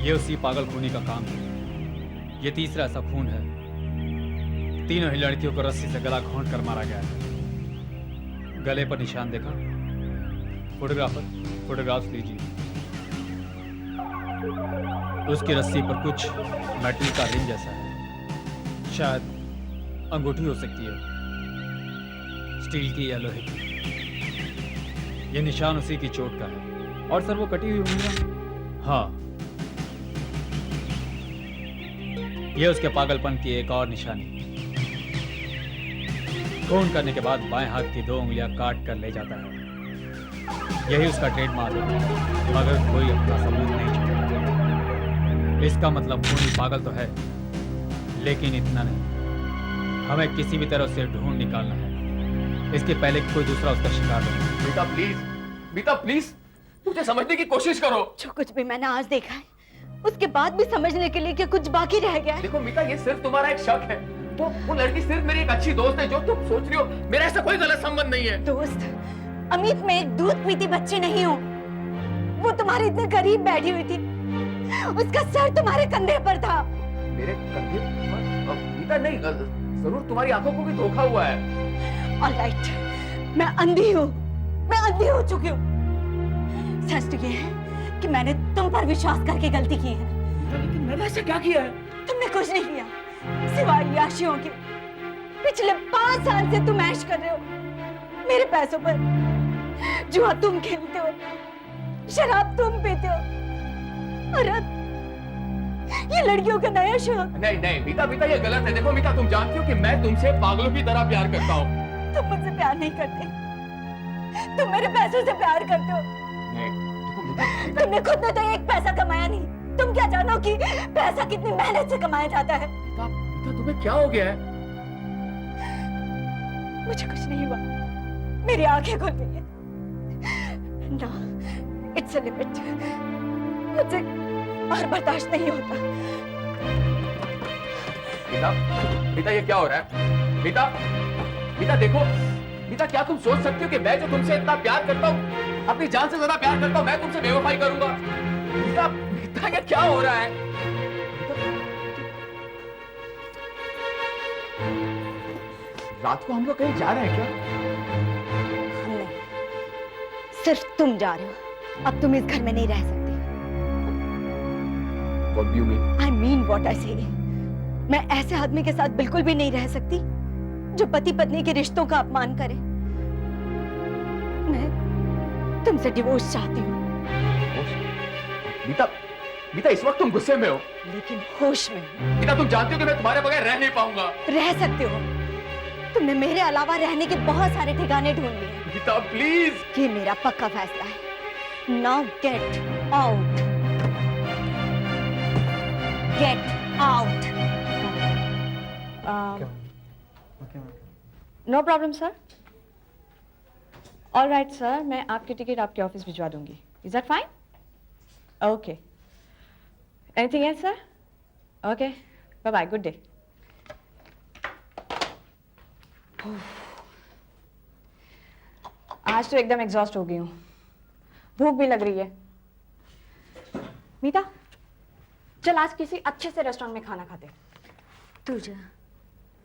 ये उसी पागल खूनी का काम है। ये तीसरा ऐसा खून है। तीनों ही लड़कियों को रस्सी से गला घोंट कर मारा गया है। गले पर निशान देखा? फोटोग्राफर, फोटोग्राफ्स लीजिए। उसकी रस्सी पर कुछ मेटल का रिंग जैसा है, शायद अंगूठी हो सकती है, स्टील की या लोहे की। ये निशान उसी की चोट का है। और सर वो कटी हुई उंगलियां? हाँ, ये उसके पागलपन की एक और निशानी। खून करने के बाद बाएं हाथ की 2 उंगलियां काट कर ले जाता है। यही उसका ट्रेडमार्क है, मगर कोई अपना सबूत नहीं छोड़ता। इसका मतलब खूनी पागल तो है, लेकिन इतना नहीं। हमें किसी भी तरह से ढूंढ निकालना है, इसके पहले कि कोई दूसरा उसका शिकार बने। बीता प्लीज, बीता प्लीज, मुझे समझने की कोशिश करो। जो कुछ भी मैंने आज देखा है, उसके बाद भी समझने के लिए क्या कुछ बाकी रह गया है? देखो मीता, ये सिर्फ तुम्हारा एक शक है। वो लड़की सिर्फ मेरी एक अच्छी दोस्त है। जो तुम सोच रही हो, मेरा ऐसा कोई गलत संबंध नहीं है। दोस्त? अमित, मैं एक दूध पीती बच्ची नहीं हूँ। वो तुम्हारे इतने करीब बैठी हुई थी, उसका सर तुम्हारे कंधे पर था। मेरे कंधे पर? मीता नहीं, जरूर तुम्हारी आंखों को भी धोखा हुआ है। ऑलराइट, मैं अंधी हूँ, मैं अंधी हो चुकी हूँ। सच तो ये है कि मैंने तुम पर विश्वास करके गलती की है। लेकिन मैंने ऐसा क्या किया है? तुमने कुछ नहीं किया, सिवाय याशियों के। पिछले 5 साल से तुम ऐश कर रहे हो मेरे पैसों पर। जुआ तुम खेलते हो, शराब तुम पीते हो, और अब ये लड़कियों का नया शौक। नहीं नहीं मीता, मीता ये गलत है। देखो मीता, तुम जानती हो कि मैं तुमसे पागलों की तरह प्यार करता हूँ। तुम मुझसे प्यार नहीं करते, तुम मेरे पैसों से प्यार करते हो। नहीं, तुमने खुद ने तो एक पैसा कमाया नहीं। तुम क्या जानो कि पैसा कितनी मेहनत से कमाया जाता है? मीता, मीता तुम्हें क्या हो गया है? मुझे कुछ नहीं हुआ, मेरी आंखें खुल गई हैं। ना, इट्स अ लिमिट। मुझे और बर्दाश्त नहीं होता। मीता, मीता ये क्या हो रहा है? मीता, मीता देखो, मीता क्या तुम सोच सकती हो कि मैं जो तुमसे इतना प्यार करता हूँ, अपनी जान से ज्यादा प्यार करता हूँ, मैं तुमसे बेवफाई करूंगा? मीता, मीता ये क्या हो रहा है? रात को हम लोग कहीं जा रहे हैं क्या? नहीं, सिर्फ तुम जा रहे हो। अब तुम इस घर में नहीं रह सकते। What do you mean? I mean what I say. मैं ऐसे आदमी के साथ बिल्कुल भी नहीं रह सकती जो पति पत्नी के रिश्तों का अपमान करे। मैं तुमसे डिवोर्स चाहती हूँ। मीता, मीता इस वक्त तुम गुस्से में हो, लेकिन होश में हूँ। मीता तुम जानती हो कि मैं तुम्हारे बगैर रह नहीं पाऊंगा। रह सकते हो, तुमने मेरे अलावा रहने के बहुत सारे ठिकाने ढूंढ लिए। मीता प्लीज। ये मेरा पक्का फैसला है। Now get out, get out. No problem sir. All right sir, मैं आपकी टिकट आपके ऑफिस भिजवा दूंगी। Is that fine? Okay. Anything else sir? Okay, bye bye, good day. आज तो एकदम एग्जॉस्ट हो गई हूँ, भूख भी लग रही है। मीता, चल आज किसी अच्छे से रेस्टोरेंट में खाना खाते। तू जा,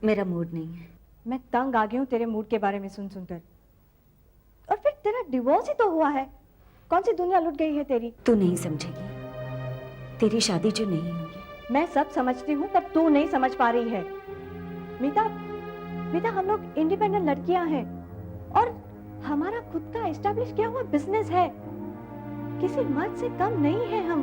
मेरा मूड नहीं है। मैं तंग आ गई हूँ तेरे मूड के बारे में सुन सुनकर। और फिर तेरा डिवोर्स ही तो हुआ है, कौन सी दुनिया लुट गई है तेरी? तू नहीं समझेगी, तेरी शादी जो नहीं होगी। मैं सब समझती हूँ, पर तू नहीं समझ पा रही है। मीता, मीता हम लोग इंडिपेंडेंट लड़कियां हैं और हमारा खुद का एस्टैब्लिश किया हुआ बिजनेस है। किसी मर्द से कम नहीं है हम।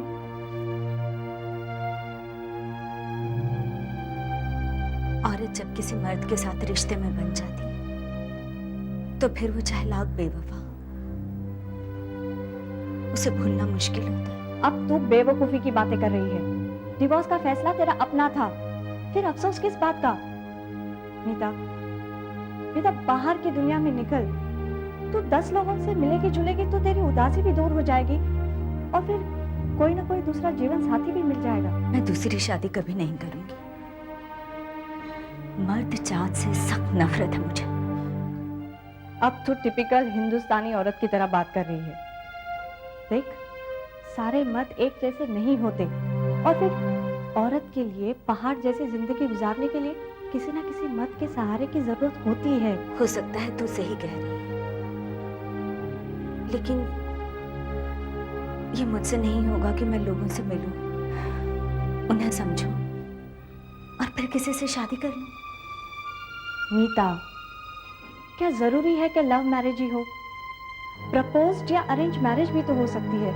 औरत जब किसी मर्द के साथ रिश्ते में बन जाती है तो फिर वो चाहे लाख बेवफा हो, उसे भूलना मुश्किल होता है। अब तू बेवकूफी की बातें कर रही है। डिवोर्स का फैसला तेरा अपना था, फिर अफसोस किस बात का? मीता, मीता बाहर की दुनिया में निकल। तू 10 लोगों से मिलेगी जुलेगी तो तेरी उदासी भी दूर हो जाएगी और फिर कोई ना कोई दूसरा जीवन साथी भी मिल जाएगा। मैं दूसरी शादी कभी नहीं करूंगी। मर्द जात से सख्त नफरत है मुझे। अब तू टिपिकल हिंदुस्तानी औरत की तरह बात कर रही है। देख, सारे मर्द एक जैसे नहीं होते। और फिर औरत के लिए पहाड़ जैसी जिंदगी गुजारने के लिए किसी ना किसी मर्द के सहारे की जरूरत होती है। हो सकता है तू सही कह रही है, लेकिन ये मुझसे नहीं होगा कि मैं लोगों से मिलूं, उन्हें समझूं और फिर किसी से शादी कर लूं। मीता, क्या जरूरी है कि लव मैरिज ही हो? प्रपोज्ड या अरेंज मैरिज भी तो हो सकती है।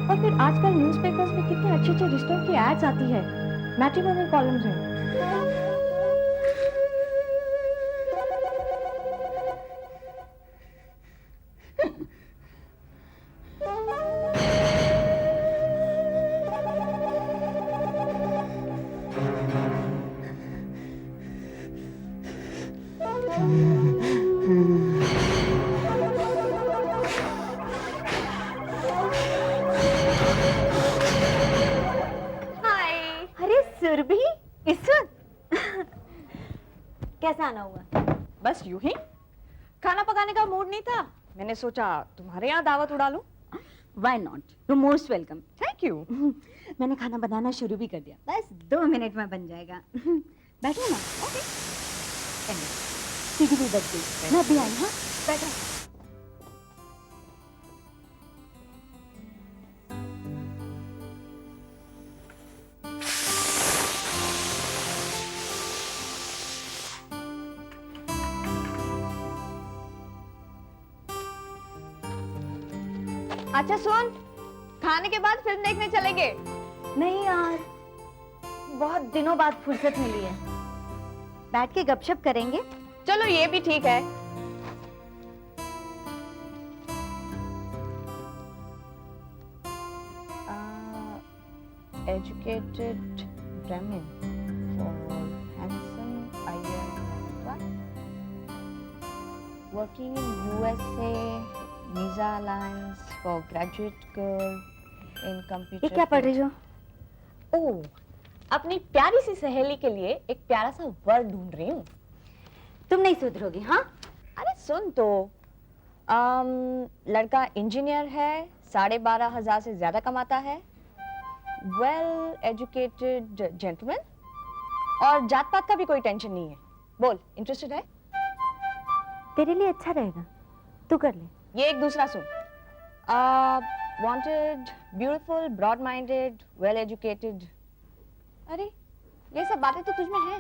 और फिर आजकल न्यूज़पेपर्स में कितने अच्छे अच्छे रिश्तों की एड्स आती है, मैट्रिमोनियल कॉलम्स में। हाय। अरे सुरभि, इस वक्त कैसा आना हुआ? बस यूं ही। खाना पकाने का मूड नहीं था, मैंने सोचा तुम्हारे यहाँ दावत उड़ा लूं। Why not? You're most welcome. Thank you. मैंने खाना बनाना शुरू भी कर दिया, बस 2 मिनट में बन जाएगा। बैठो ना। ओके। सीढ़ी भी बच गई, मैं भी आई। हाँ, बैठो। अच्छा सुन, खाने के बाद फिल्म देखने चलेंगे। नहीं यार, बहुत दिनों बाद फुर्सत मिली है, बैठ के गपशप करेंगे। चलो ये भी ठीक है। Educated Brahmin for handsome Iyer, working in USA, visa allowance for graduate girl in computer. ये क्या पढ़ रही हो? ओह, अपनी प्यारी सी सहेली के लिए एक प्यारा सा वर्ड ढूंढ रही हूँ। तुम नहीं सुधरोगी। हाँ, अरे सुन तो, लड़का इंजीनियर है, 12,500 से ज्यादा कमाता है, वेल एजुकेटेड जेंटलमैन, और जात पात का भी कोई टेंशन नहीं है। बोल, इंटरेस्टेड है? तेरे लिए अच्छा रहेगा, तू कर ले। ये एक दूसरा सुन। Wanted, beautiful, broad minded, well educated. अरे ये सब बातें तो तुझ में है।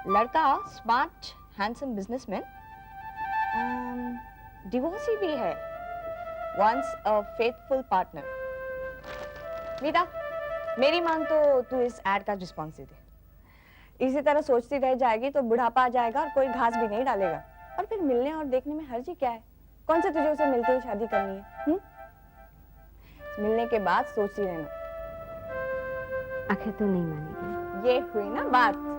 लड़का स्मार्ट, हैंडसम बिजनेसमैन, डिवोर्सी भी है, once a faithful partner. Neeta, मेरी मान तो तू इस एड का रिस्पॉन्स दे दे। इसी तरह सोचती रह जाएगी तो बुढ़ापा आ जाएगा और कोई घास भी नहीं डालेगा। और फिर मिलने और देखने में हर्ज ही क्या है? कौन से तुझे उसे मिलते ही शादी करनी है? मिलने के बाद सोचती रहना। आखिर तू नहीं मानेगी। ये हुई ना बात।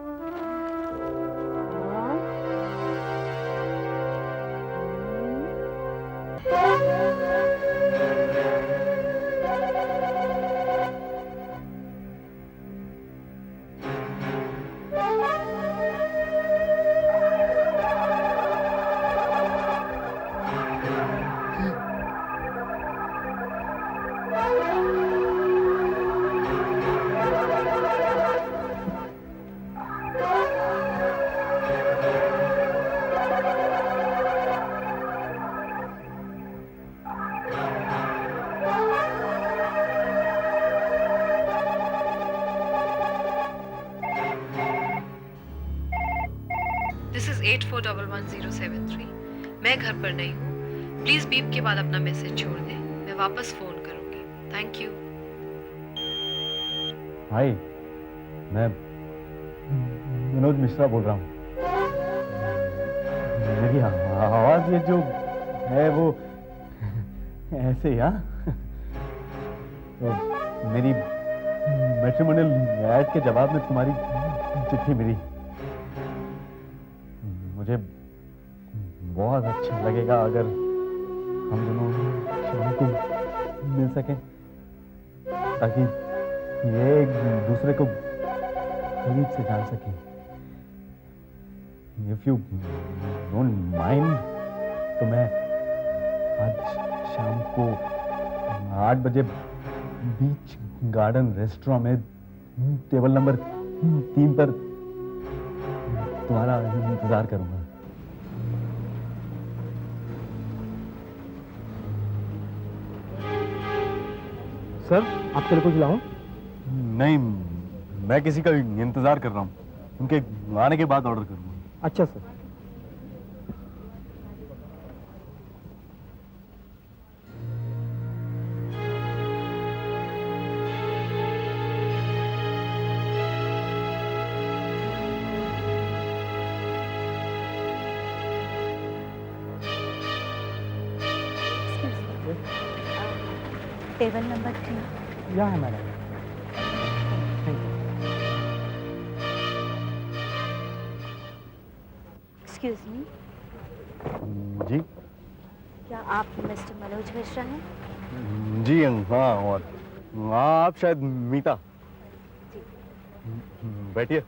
This is 84111073। मैं घर पर नहीं हूँ, प्लीज बीप के बाद अपना मैसेज छोड़ दें, मैं वापस फोन करूंगी। Thank you. हाय, मैं विनोद मिश्रा बोल रहा हूँ। मेरी आवाज ये जो है वो ऐसे ही, हाँ? तो मेरी मैट्रिमोनियल ऐड के जवाब में तुम्हारी चिट्ठी मिली। मुझे बहुत अच्छा लगेगा अगर हम दोनों शाम को मिल सकें, ताकि ये एक दूसरे को करीब से जान सकें। If you don't mind, तो मैं आज शाम को 8 बजे बीच गार्डन रेस्टोरेंट में टेबल नंबर 3 पर तुम्हारा इंतजार करूंगा। सर आपके लिए कुछ लाऊं? नहीं, मैं किसी का इंतजार कर रहा हूँ, उनके आने के बाद ऑर्डर करूंगा। अच्छा सर। Table number 3। यहाँ है मैडम। एक्सक्यूज मी, जी क्या आप मिस्टर मनोज मिश्रा हैं? जी हाँ, और हाँ, आप शायद मीता। बैठिए।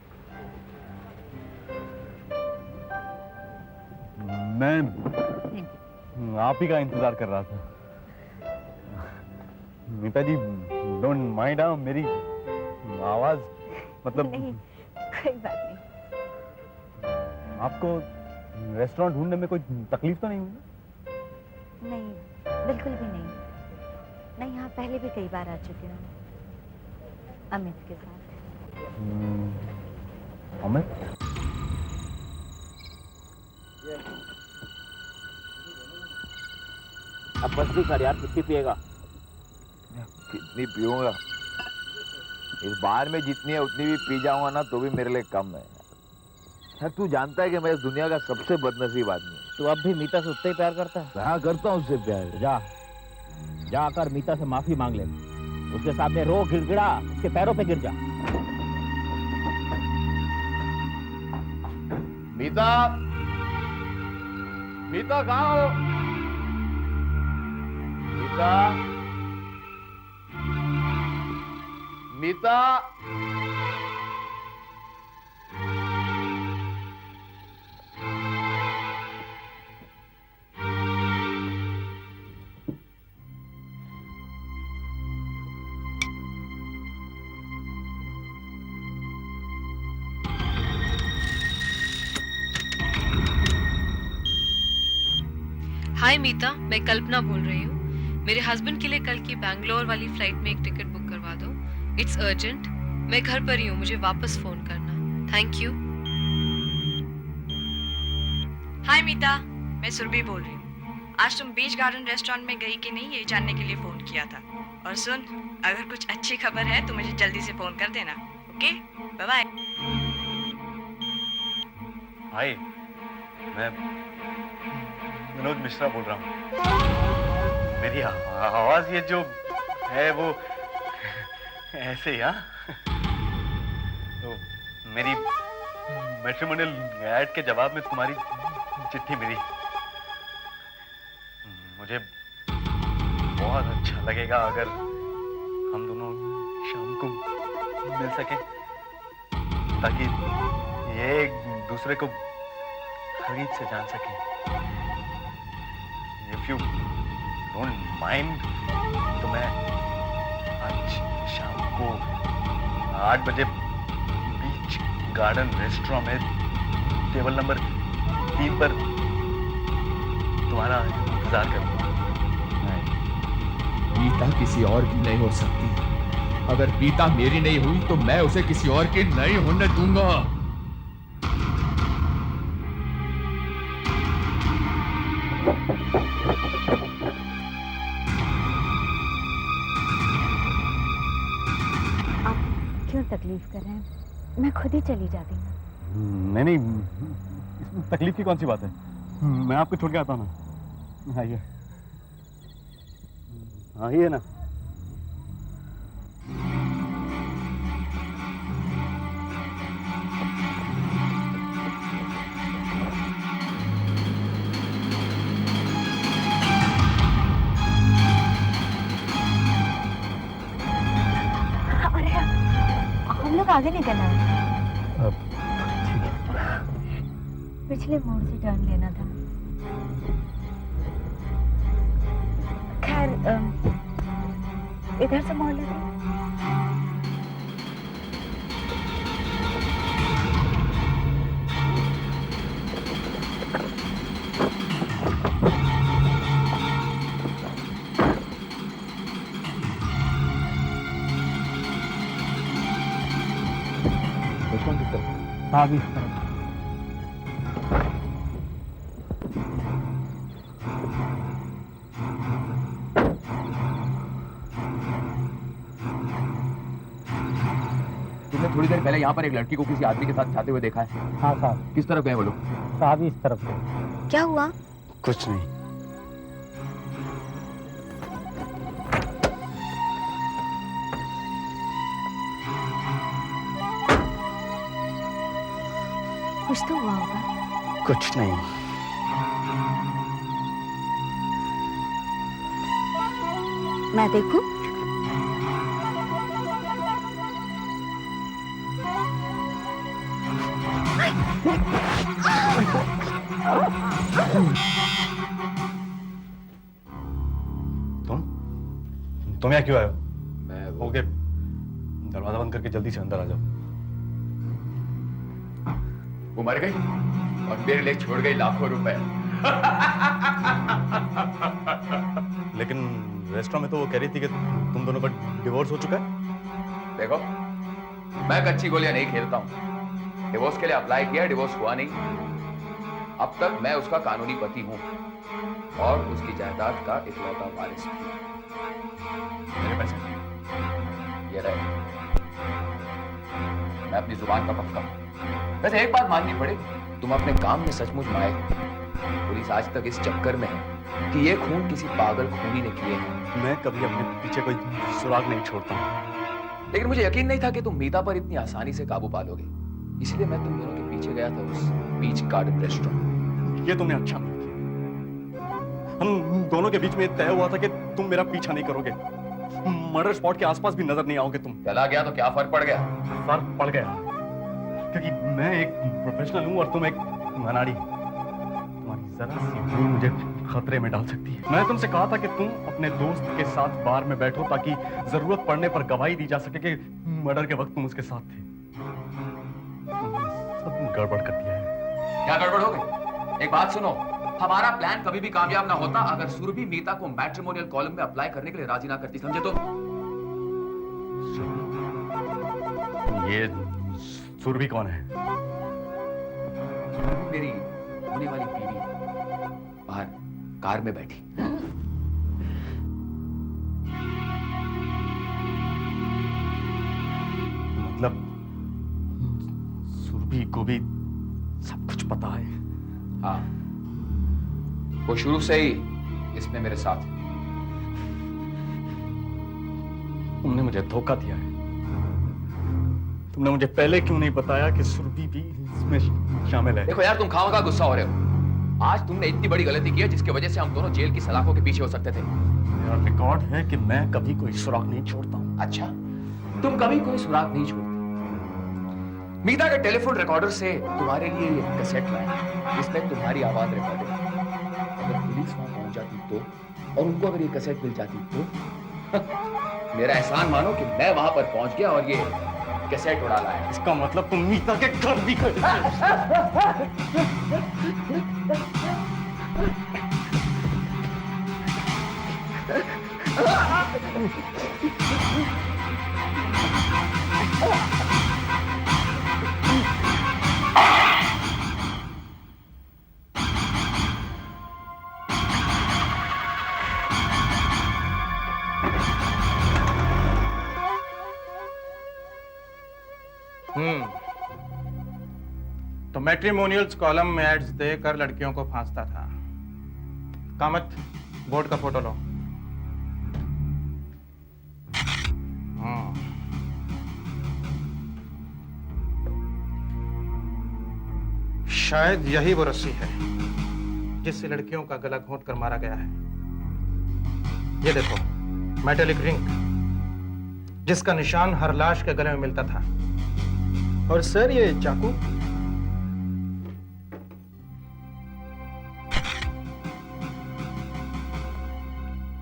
मैं आप ही का इंतजार कर रहा था। मीता जी, डोंट माइंड, मेरी आवाज मतलब नहीं, कोई बात नहीं। आपको रेस्टोरेंट ढूंढने में कोई तकलीफ तो नहीं हुई? नहीं, बिल्कुल भी नहीं। मैं यहाँ पहले भी कई बार आ चुकी हूँ अमित के साथ। अमित? अब बस भी कर यार, कितनी पिएगा? कितनी पीऊंगा? इस बार में जितनी है उतनी भी पी जाऊंगा ना तो भी मेरे लिए कम है यार। तू जानता है कि मैं इस दुनिया का सबसे बदनसीब आदमी हूँ। तू अब भी मीता से उतना ही प्यार करता है? हाँ, करता हूँ उससे प्यार। जाकर मीता से माफी मांग ले, उसके सामने रो, गिड़गिड़ा, उसके पैरों पे गिर जा। मीता, मीता कहाँ हो? मीता, मीता, हाय मीता, मैं कल्पना बोल रही हूँ। मेरे हस्बैंड के लिए कल की बैंगलोर वाली फ्लाइट में एक टिकट बुक करवा दो। It's urgent. मैं घर पर ही हूँ, मुझे वापस फोन करना। Thank you. हाय मीता, मैं सुरभि बोल रही हूँ। आज तुम बीच गार्डन रेस्टोरेंट में गई कि नहीं ये जानने के लिए फोन किया था। और सुन, अगर कुछ अच्छी खबर है तो मुझे जल्दी से फोन कर देना। Okay, bye bye. हाय, मैं मनोज मिश्रा बोल रहा हूँ। मेरी आवाज ये जो है वो ऐसे ही, हाँ? तो मेरी मैट्रिमोनियल ऐड के जवाब में तुम्हारी चिट्ठी मिली। मुझे बहुत अच्छा लगेगा अगर हम दोनों शाम को मिल सके, ताकि ये एक दूसरे को करीब से जान सके। If you don't mind, तो मैं आज शाम को 8 बजे बीच गार्डन रेस्टोरेंट में टेबल नंबर 3 पर तुम्हारा इंतजार करूंगा। पीता किसी और की नहीं हो सकती। अगर पीता मेरी नहीं हुई तो मैं उसे किसी और की नहीं होने दूंगा। आप क्यों तकलीफ कर रहे हैं? मैं खुद ही चली जाती हूँ। नहीं नहीं, इसमें तकलीफ की कौन सी बात है? मैं आपको छोड़ के आता हूँ ना। आइए आइए ना। अरे हम लोग आगे निकलना है। पिछले मोड़ से टर्न लेना था। खैर इधर से मोड़ लेते हैं। रेस्टोरेंट किस तरफ? हाँ अभी इस तरफ। तुमने थोड़ी देर पहले यहाँ पर एक लड़की को किसी आदमी के साथ जाते हुए देखा है। हाँ साहब, किस तरफ गए वो लोग? साहब इस तरफ से। क्या हुआ? कुछ नहीं। कुछ तो हुआ होगा। कुछ नहीं। मैं देखूं? तुम यहाँ क्यों आए हो? मैं हो गए, दरवाजा बंद करके जल्दी से अंदर आ जाओ। वो मर गई और मेरे लिए छोड़ गई लाखों रुपए। लेकिन रेस्टोरेंट में तो वो कह रही थी कि तुम दोनों का डिवोर्स हो चुका है। देखो, मैं कच्ची गोलियां नहीं खेलता हूं। डिवोर्स के लिए अप्लाई किया, डिवोर्स हुआ नहीं। अब तक मैं उसका कानूनी पति हूं और उसकी जायदाद का इकलौता वारिस भी। मेरे पैसे ये रहे। मैं अपनी जुबान का पक्का हूं। वैसे एक बात माननी पड़े, तुम अपने काम में सचमुच माहिर। पुलिस आज तक इस चक्कर में है कि ये खून किसी पागल खूनी ने किए हैं। मैं कभी अपने पीछे कोई सुराग नहीं छोड़ता हूँ। लेकिन मुझे यकीन नहीं था कि तुम मीता पर इतनी आसानी से काबू पालोगे, इसलिए मैं तुम दोनों के पीछे गया था उस बीच गार्डन रेस्टोरेंट। ये तुमने अच्छा नहीं किया। हम दोनों के बीच में तय हुआ था कि तुम मेरा पीछा नहीं करोगे, मर्डर स्पॉट के आसपास भी नजर नहीं आओगे तुम। चला गया तो क्या फर्क पड़ गया? फर्क पड़ गया क्योंकि मैं एक प्रोफेशनल हूँ और तुम एक अनाड़ी। तुम्हारी जरा सी भूल मुझे खतरे में डाल सकती है। मैं तुमसे कहा था कि तुम अपने दोस्त के साथ बार में बैठो ताकि जरूरत पड़ने पर गवाही दी जा सके कि मर्डर के वक्त तुम उसके साथ थे। तुमने सब गड़बड़ कर दिया है। क्या गड़बड़ हो गई? एक बात सुनो, हमारा प्लान कभी भी कामयाब ना होता अगर सुरभि मीता को मैट्रिमोनियल कॉलम में अप्लाई करने के लिए राजी ना करती, समझे? तो ये सुरभि कौन है? सुरभि मेरी होने वाली बीवी बाहर कार में बैठी। मतलब सुरभि को भी सब कुछ पता है? हाँ, वो शुरू से ही इसमें मेरे साथ है। तुमने मुझे धोखा दिया है। तुमने मुझे पहले क्यों नहीं बताया कि सुरभि भी इसमें शामिल है? देखो यार, तुम खामखा गुस्सा हो रहे हो। आज तुमने इतनी बड़ी गलती की है जिसकी वजह से हम दोनों जेल की सलाखों के पीछे हो सकते थे। मेरा रिकॉर्ड है कि मैं कभी कोई सुराग नहीं छोड़ता हूँ। अच्छा, तुम कभी कोई सुराग नहीं छोड़ते। मीता के टेलीफोन रिकॉर्डर से तुम्हारे लिए ये कैसेट लाया, इसमें तुम्हारी आवाज रिकॉर्ड है। अगर पुलिस वहां पहुंच जाती तो, और उनको अगर ये कैसेट मिल जाती तो मेरा एहसान मानो कि मैं वहां पर पहुंच गया और ये कैसेट उड़ा लाया। इसका मतलब तुम मीता के घर भी गए। तो मैट्रिमोनियल्स कॉलम में एड्स देकर लड़कियों को फांसता था। कामत, बोर्ड का फोटो लो। शायद यही वो रस्सी है जिससे लड़कियों का गला घोंट कर मारा गया है। ये देखो, मेटेलिक रिंग जिसका निशान हर लाश के गले में मिलता था। और सर, ये चाकू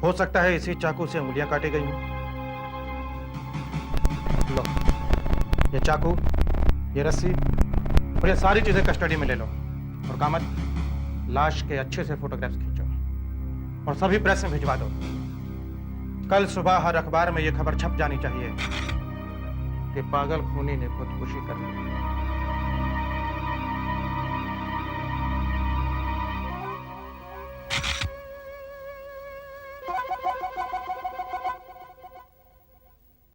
हो सकता है इसी चाकू से उंगलियां काटी गई हों। ये चाकू, ये रस्सी और ये सारी चीजें कस्टडी में ले लो। और कामत, लाश के अच्छे से फोटोग्राफ्स खींचो और सभी प्रेस में भिजवा दो। कल सुबह हर अखबार में ये खबर छप जानी चाहिए कि पागल खूनी ने खुदकुशी कर ली।